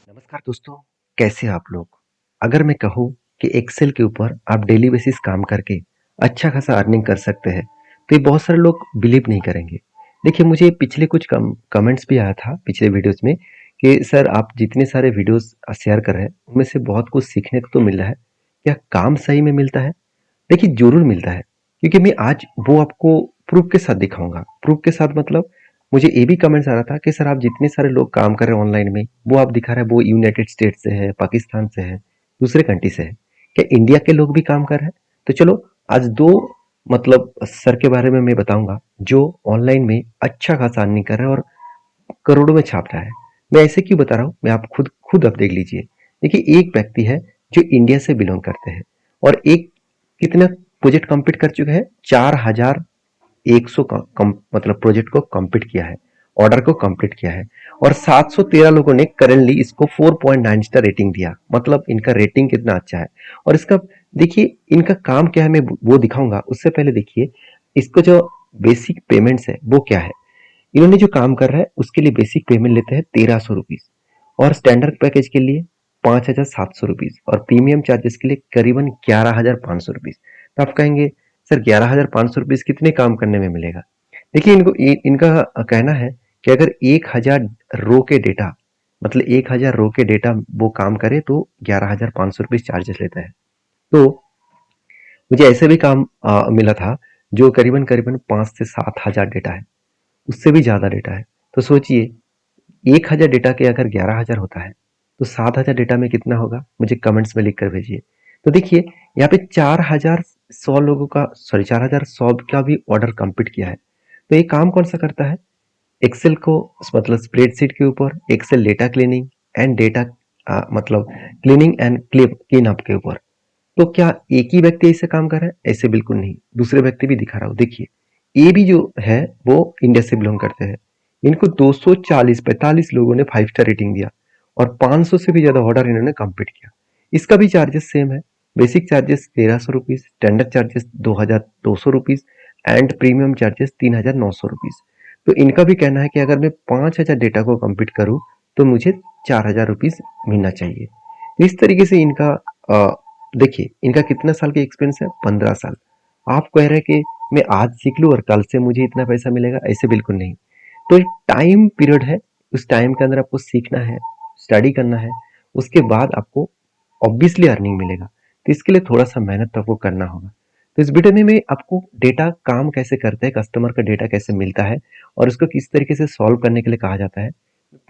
नमस्कार दोस्तों, कैसे हैं आप लोग? अगर मैं कहूँ कि एक्सेल के ऊपर आप डेली बेसिस काम करके अच्छा खासा अर्निंग कर सकते हैं, तो ये बहुत सारे लोग बिलीव नहीं करेंगे। देखिए, मुझे पिछले कुछ कमेंट्स भी आया था पिछले वीडियोस में कि सर आप जितने सारे वीडियोस शेयर कर रहे हैं, उनमें से बहुत कुछ सीखने को तो मिल रहा है। क्या काम सही में मिलता है? देखिए, ज़रूर मिलता है, क्योंकि मैं आज वो आपको प्रूफ़ के साथ दिखाऊँगा। प्रूफ़ के साथ मतलब मुझे ये भी कमेंट्स आ रहा था कि सर आप जितने सारे लोग काम कर रहे हैं ऑनलाइन में, वो आप दिखा रहे हैं वो यूनाइटेड स्टेट से है, पाकिस्तान से है, दूसरे कंट्री से है। क्या इंडिया के लोग भी काम कर रहे हैं? तो चलो आज 2 मतलब सर के बारे में मैं बताऊँगा, जो ऑनलाइन में अच्छा खासा अर्निंग कर रहे हैं और करोड़ों में छाप रहा है। मैं ऐसे क्यों बता रहा हूँ, मैं आप खुद आप देख लीजिए। देखिए, एक व्यक्ति है जो इंडिया से बिलोंग करते हैं और एक कितना प्रोजेक्ट कंप्लीट कर चुके हैं, 4100 मतलब प्रोजेक्ट को कंप्लीट किया है, ऑर्डर को कंप्लीट किया है और 713 लोगों ने करेंटली इसको 4.9 स्टार रेटिंग दिया। मतलब इनका रेटिंग कितना अच्छा है। और इसका देखिए, इनका काम क्या है मैं वो दिखाऊंगा। उससे पहले देखिए, इसको जो बेसिक पेमेंट्स है वो क्या है। इन्होंने जो काम कर रहा है उसके लिए बेसिक पेमेंट लेते हैं 1300 रुपीज और स्टैंडर्ड पैकेज के लिए 5700 रुपीज और प्रीमियम चार्जेस के लिए करीबन 11500 रुपीज। तो आप कहेंगे सर 11500 रुपीज कितने काम करने में मिलेगा। देखिए, इनका कहना है कि अगर 1000 रो के डेटा मतलब 1000 रो के डेटा वो काम करे तो 11500 रुपीज चार्जेस लेता है। तो मुझे ऐसे भी काम मिला था जो करीबन करीबन 5 से 7 हजार डेटा है, उससे भी ज्यादा डेटा है। तो सोचिए, 1000 डेटा के अगर 11000 होता है तो 7000 डेटा में कितना होगा, मुझे कमेंट्स में लिख कर भेजिए। तो देखिए, यहाँ पे 4100 लोगों का, सॉरी 4100 का भी ऑर्डर कंप्लीट किया है। तो ये काम कौन सा करता है, एक्सेल को मतलब स्प्रेडशीट के ऊपर Excel data cleaning and data मतलब क्लीनिंग एंड क्लीन अप के ऊपर। तो क्या एक ही व्यक्ति ऐसे काम कर रहा है? ऐसे बिल्कुल नहीं, दूसरे व्यक्ति भी दिखा रहा हूँ। देखिए, ये भी जो है वो इंडिया से बिलोंग करते हैं। इनको 240-45 लोगों ने 5 स्टार रेटिंग दिया और 500 से भी ज्यादा ऑर्डर इन्होंने कंप्लीट किया। इसका भी चार्जेस सेम है। Basic charges 1300 rupees, standard charges 2200 rupees and premium charges 3900 rupees. तो इनका भी कहना है कि अगर मैं 5000 डेटा को कंप्लीट करूं तो मुझे 4000 रुपीज मिलना चाहिए। इस तरीके से इनका देखिए, इनका कितना साल का एक्सपीरियंस है, 15 साल। आप कह रहे हैं कि मैं आज सीख लूं और कल से मुझे इतना पैसा मिलेगा, ऐसे बिल्कुल नहीं। तो एक टाइम पीरियड है, उस टाइम के अंदर आपको सीखना है, स्टडी करना है, उसके बाद आपको ऑब्वियसली अर्निंग मिलेगा। तो इसके लिए थोड़ा सा मेहनत तो आपको करना होगा। तो इस वीडियो में मैं आपको डेटा काम कैसे करते हैं, कस्टमर का डेटा कैसे मिलता है और उसको किस तरीके से सॉल्व करने के लिए कहा जाता है,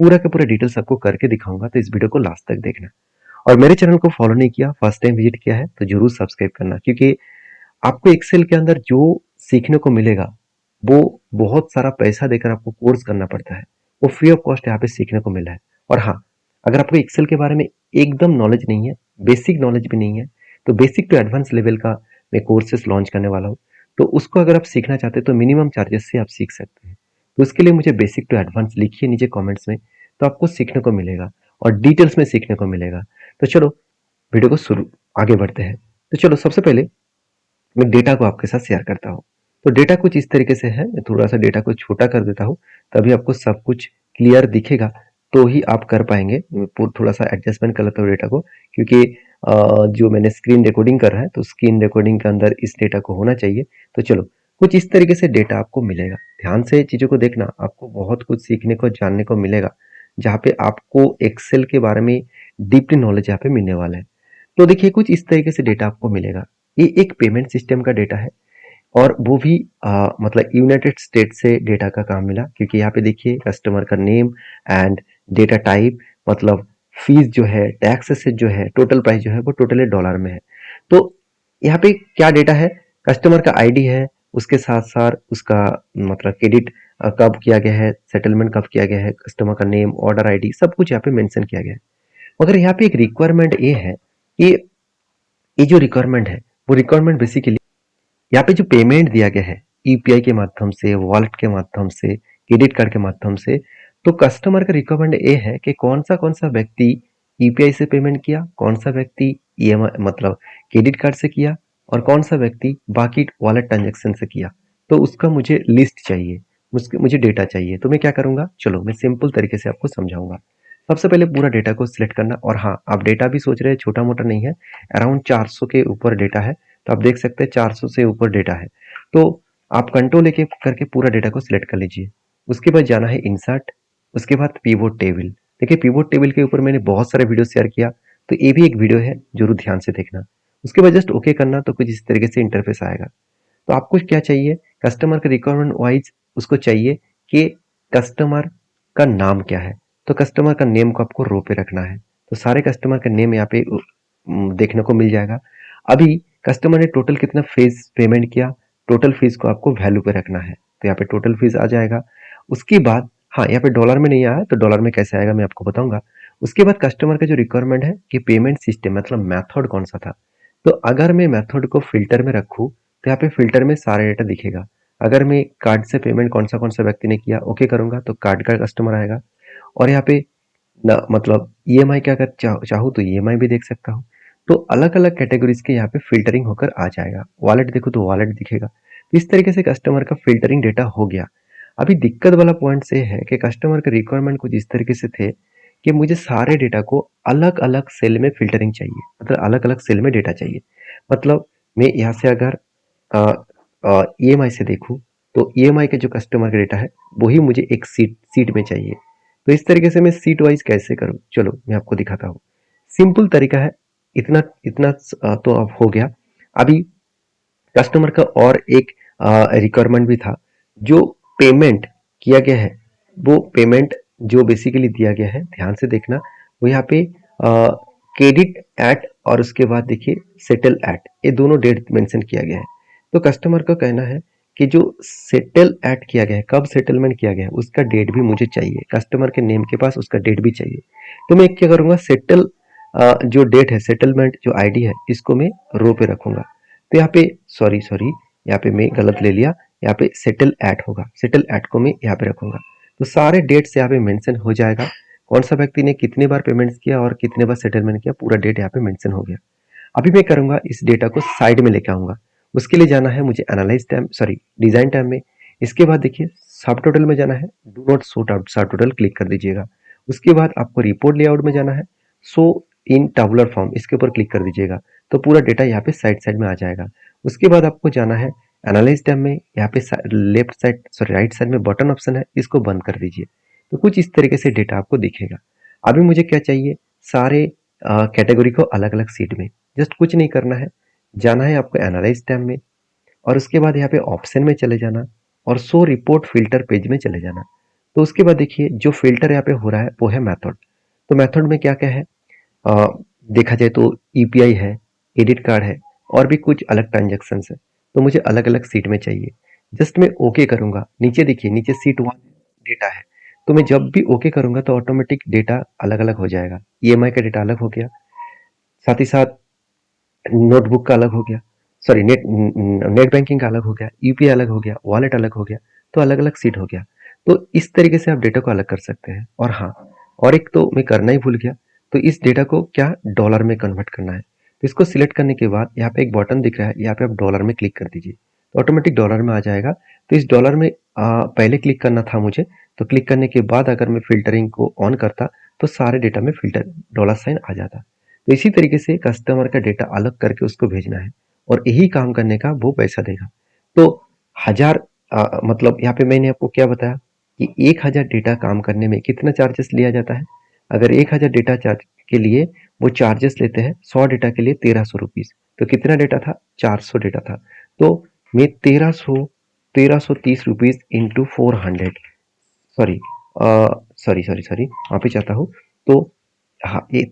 पूरा का पूरा डिटेल्स आपको करके दिखाऊंगा। तो इस वीडियो को लास्ट तक देखना। और मेरे चैनल को फॉलो नहीं किया, फर्स्ट टाइम विजिट किया है, तो जरूर सब्सक्राइब करना, क्योंकि आपको एक्सेल के अंदर जो सीखने को मिलेगा वो बहुत सारा पैसा देकर आपको कोर्स करना पड़ता है। वो फ्री ऑफ कॉस्ट यहाँ पे सीखने को मिला है। और हाँ, अगर आपको एक्सेल के बारे में एकदम नॉलेज नहीं है, बेसिक नॉलेज भी नहीं है, तो बेसिक टू एडवांस लेवल का मैं कोर्सेस लॉन्च करने वाला हूँ। तो उसको अगर आप सीखना चाहते हैं तो मिनिमम चार्जेस से आप सीख सकते हैं। तो उसके लिए मुझे बेसिक टू एडवांस लिखिए नीचे कमेंट्स में, तो आपको सीखने को मिलेगा और डिटेल्स में सीखने को मिलेगा। तो चलो वीडियो को शुरू आगे बढ़ते हैं। तो चलो सबसे पहले मैं डेटा को आपके साथ शेयर करता हूँ। तो डेटा कुछ इस तरीके से है, मैं थोड़ा सा डेटा को छोटा कर देता हूँ, तभी आपको सब कुछ क्लियर दिखेगा, तो ही आप कर पाएंगे। मैं थोड़ा सा एडजस्टमेंट कर लेता हूँ डेटा को, क्योंकि जो मैंने स्क्रीन रिकॉर्डिंग कर रहा है तो स्क्रीन रिकॉर्डिंग के अंदर इस डेटा को होना चाहिए। तो चलो कुछ इस तरीके से डेटा आपको मिलेगा। ध्यान से चीजों को देखना, आपको बहुत कुछ सीखने को जानने को मिलेगा, जहाँ पे आपको एक्सेल के बारे में डीपली नॉलेज यहाँ पे मिलने वाला है। तो देखिए, कुछ इस तरीके से डेटा आपको मिलेगा। ये एक पेमेंट सिस्टम का डेटा है और वो भी मतलब यूनाइटेड स्टेट से डेटा का काम मिला, क्योंकि यहाँ पे देखिए कस्टमर का नेम एंड डेटा टाइप, मतलब फीस जो है, टैक्सेस जो है, टोटल प्राइस जो है वो टोटली डॉलर में है। तो यहाँ पे क्या डेटा है, कस्टमर का आईडी है, उसके साथ साथ उसका मतलब क्रेडिट कब किया गया है, सेटलमेंट कब किया गया है, कस्टमर का नेम, ऑर्डर आईडी, सब कुछ यहाँ पे मेंशन किया गया है। मगर यहाँ पे एक रिक्वायरमेंट ये है कि ये जो रिक्वायरमेंट है वो रिक्वायरमेंट बेसिकली यहाँ पे जो पेमेंट दिया गया है यूपीआई के माध्यम से, वॉलेट के माध्यम से, क्रेडिट कार्ड के माध्यम से, तो कस्टमर का रिक्वायरमेंट ये है कि कौन सा व्यक्ति यूपीआई से पेमेंट किया, कौन सा व्यक्ति ईएमआई मतलब क्रेडिट कार्ड से किया और कौन सा व्यक्ति बाकी वॉलेट ट्रांजेक्शन से किया। तो उसका मुझे लिस्ट चाहिए, मुझे डेटा चाहिए। तो मैं क्या करूंगा, चलो मैं सिंपल तरीके से आपको समझाऊंगा। सबसे पहले पूरा डेटा को सिलेक्ट करना, और हाँ, आप डेटा भी सोच रहे हैं छोटा मोटा नहीं है, अराउंड 400 के ऊपर डेटा है। तो आप देख सकते हैं 400 से ऊपर डेटा है। तो आप कंट्रोल लेके करके पूरा डेटा को सिलेक्ट कर लीजिए। उसके बाद जाना है इंसर्ट, उसके बाद पिवोट टेबल। देखिए पिवोट टेबल के ऊपर मैंने बहुत सारे वीडियो शेयर किया, तो ये भी एक वीडियो है, जरूर ध्यान से देखना। उसके बाद जस्ट ओके करना, तो कुछ इस तरीके से इंटरफेस आएगा। तो आपको क्या चाहिए, कस्टमर के रिक्वायरमेंट वाइज उसको चाहिए कि कस्टमर का नाम क्या है। तो कस्टमर का नेम को आपको रो पे रखना है। तो सारे कस्टमर का नेम यहाँ पे देखने को मिल जाएगा। अभी कस्टमर ने टोटल कितना फीस पेमेंट किया, टोटल फीस को आपको वैल्यू पे रखना है। तो यहाँ पे टोटल फीस आ जाएगा। उसके बाद हाँ, यहाँ पे डॉलर में नहीं आया, तो डॉलर में कैसे आएगा मैं आपको बताऊंगा। उसके बाद कस्टमर का जो रिक्वायरमेंट है कि पेमेंट सिस्टम मतलब मेथड कौन सा था। तो अगर मैं मेथड को फिल्टर में रखूँ, तो यहाँ पे फिल्टर में सारा डेटा दिखेगा। अगर मैं कार्ड से पेमेंट कौन सा व्यक्ति ने किया, ओके करूंगा तो कार्ड का कस्टमर आएगा। और यहाँ पे ना मतलब ईएमआई का अगर चाहूँ तो ईएमआई भी देख सकता हूँ। तो अलग अलग कैटेगरीज के यहाँ पे फिल्टरिंग होकर आ जाएगा। वॉलेट देखो तो वॉलेट दिखेगा। तो इस तरीके से कस्टमर का फिल्टरिंग डेटा हो गया। अभी दिक्कत वाला पॉइंट से है कि कस्टमर के रिक्वायरमेंट कुछ इस तरीके से थे कि मुझे सारे डेटा को अलग अलग सेल में फिल्टरिंग चाहिए, मतलब अलग अलग सेल में डेटा चाहिए। मतलब मैं यहाँ से अगर ईएमआई से देखूँ, तो ईएमआई का जो कस्टमर का डेटा है वही मुझे एक सीट में चाहिए। तो इस तरीके से मैं सीट वाइज कैसे करूँ, चलो मैं आपको दिखाता हूँ। सिंपल तरीका है। इतना इतना तो अब हो गया। अभी कस्टमर का और एक रिक्वायरमेंट भी था। जो पेमेंट किया गया है, वो पेमेंट जो बेसिकली दिया गया है, ध्यान से देखना। वो यहाँ पे क्रेडिट एट और उसके बाद देखिए सेटल एट, ये दोनों डेट मेंशन किया गया है। तो कस्टमर का कहना है कि जो सेटल एट किया गया है, कब सेटलमेंट किया गया है, उसका डेट भी मुझे चाहिए। कस्टमर के नेम के पास उसका डेट भी चाहिए। तो मैं क्या करूँगा, सेटल जो डेट है, सेटलमेंट जो आईडी है, इसको मैं रो पे रखूंगा। तो यहाँ पे सॉरी सॉरी, यहाँ पे मैं गलत ले लिया। यहाँ पे सेटल एट होगा, सेटल एट को मैं यहाँ पे रखूंगा। तो सारे डेट्स यहाँ पे मेंशन हो जाएगा। कौन सा व्यक्ति ने कितने बार पेमेंट्स किया और कितने बार सेटलमेंट किया, पूरा डेट यहाँ पे मेंशन हो गया। अभी मैं करूंगा इस डेटा को साइड में लेके आऊंगा। उसके लिए जाना है मुझे analyse tab, sorry design tab में। इसके बाद देखिए सब टोटल में जाना है, डू नॉट शो सब टोटल क्लिक कर दीजिएगा। उसके बाद आपको रिपोर्ट लेआउट में जाना है, शो इन टाबुलर फॉर्म, इसके ऊपर क्लिक कर दीजिएगा। तो पूरा डेटा यहाँ पे साइड साइड में आ जाएगा। उसके बाद आपको जाना है एनालाइज टैब में। यहाँ पे left side sorry right side में बटन ऑप्शन है, इसको बंद कर दीजिए। तो कुछ इस तरीके से डेटा आपको दिखेगा। अभी मुझे क्या चाहिए, सारे कैटेगरी को अलग अलग सीट में। जस्ट कुछ नहीं करना है, जाना है आपको एनालाइज टैब में, और उसके बाद यहाँ पे ऑप्शन में चले जाना और शो रिपोर्ट फिल्टर पेज में चले जाना। तो उसके बाद देखिए जो फिल्टर यहाँ पे हो रहा है वो है मेथड। तो मेथड में क्या क्या है, अ, देखा जाए तो ईपीआई है, एडिट कार्ड है, और भी कुछ अलग ट्रांजेक्शन है। तो मुझे अलग अलग सीट में चाहिए। जस्ट मैं ओके करूंगा, नीचे देखिए नीचे सीट वन डेटा है। तो मैं जब भी ओके करूंगा तो ऑटोमेटिक डेटा अलग अलग हो जाएगा। ईएमआई का डेटा अलग हो गया, साथ ही साथ नोटबुक का अलग हो गया, सॉरी नेट नेट बैंकिंग का अलग हो गया, यूपीआई अलग हो गया, वॉलेट अलग हो गया। तो अलग अलग सीट हो गया। तो इस तरीके से आप डेटा को अलग कर सकते हैं। और हाँ, और एक तो मैं करना ही भूल गया, तो इस डेटा को क्या डॉलर में कन्वर्ट करना है। तो इसको सिलेक्ट करने के बाद यहाँ पे एक बटन दिख रहा है, यहाँ पे आप डॉलर में क्लिक कर दीजिए, तो ऑटोमेटिक डॉलर में आ जाएगा। तो इस डॉलर में पहले क्लिक करना था मुझे, तो क्लिक करने के बाद अगर मैं फिल्टरिंग को ऑन करता तो सारे डेटा में फिल्टर डॉलर साइन आ जाता। तो इसी तरीके से कस्टमर का डेटा अलग करके उसको भेजना है, और यही काम करने का वो पैसा देगा। तो हजार मतलब यहाँ पे मैंने आपको क्या बताया कि 1000 डेटा काम करने में कितना चार्जेस लिया जाता है। अगर 1000 डेटा चार्ज के लिए वो चार्जेस लेते हैं, 100 डेटा के लिए 1300 रुपीज। तो कितना डेटा था, 400 डेटा था। तो मैं 1330 rupees into 400, sorry sorry sorry sorry वहाँ पे चाहता हूँ। तो हाँ, ये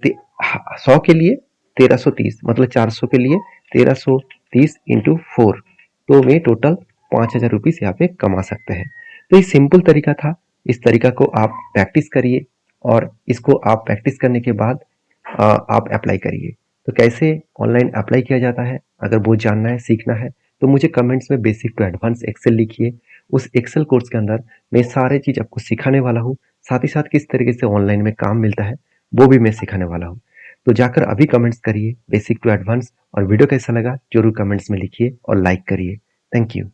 100 के लिए 1330, मतलब 400 के लिए 1330 इंटू 4। तो वे टोटल 5000 रुपीज यहाँ पे कमा सकते हैं। तो ये सिंपल तरीका था। इस तरीका को आप प्रैक्टिस करिए, और इसको आप प्रैक्टिस करने के बाद आप अप्लाई करिए। तो कैसे ऑनलाइन अप्लाई किया जाता है, अगर वो जानना है सीखना है, तो मुझे कमेंट्स में बेसिक टू एडवांस एक्सेल लिखिए। उस एक्सेल कोर्स के अंदर मैं सारे चीज़ आपको सिखाने वाला हूँ। साथ ही साथ किस तरीके से ऑनलाइन में काम मिलता है वो भी मैं सिखाने वाला हूँ। तो जाकर अभी कमेंट्स करिए बेसिक टू एडवांस, और वीडियो कैसा लगा जरूर कमेंट्स में लिखिए और लाइक करिए। Thank you.